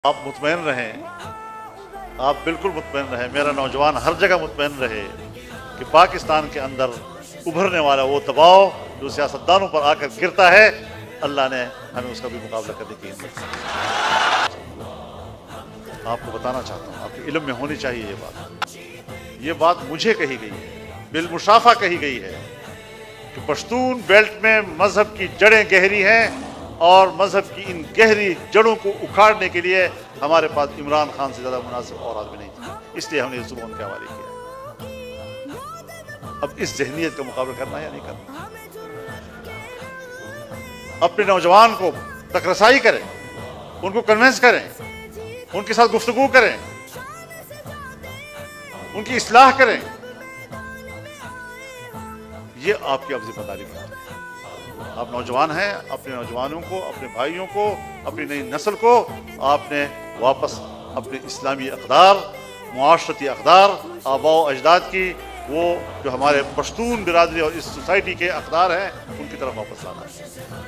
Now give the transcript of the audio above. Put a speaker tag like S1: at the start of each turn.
S1: آپ مطمئن رہیں، آپ بالکل مطمئن رہیں، میرا نوجوان ہر جگہ مطمئن رہے کہ پاکستان کے اندر ابھرنے والا وہ دباؤ جو سیاستدانوں پر آ کر گرتا ہے، اللہ نے ہمیں اس کا بھی مقابلہ کرنے کی ہمت دی۔ آپ کو بتانا چاہتا ہوں، آپ کے علم میں ہونی چاہیے یہ بات مجھے کہی گئی ہے، بالمشافہ کہی گئی ہے کہ پشتون بیلٹ میں مذہب کی جڑیں گہری ہیں اور مذہب کی ان گہری جڑوں کو اکھاڑنے کے لیے ہمارے پاس عمران خان سے زیادہ مناسب اور آدمی نہیں تھا، اس لیے ہم نے یہ صبح ان کے حوالے کیا۔ اب اس ذہنیت کا مقابلہ کرنا ہے یا نہیں کرنا؟ اپنے نوجوان کو تک رسائی کریں، ان کو کنونس کریں، ان کے ساتھ گفتگو کریں، ان کی اصلاح کریں، یہ آپ کی اب ذمہ داری ہے۔ آپ نوجوان ہیں، اپنے نوجوانوں کو، اپنے بھائیوں کو، اپنی نئی نسل کو آپ نے واپس اپنے اسلامی اقدار، معاشرتی اقدار، آباء و اجداد کی وہ جو ہمارے پشتون برادری اور اس سوسائٹی کے اقدار ہیں ان کی طرف واپس لانا ہے۔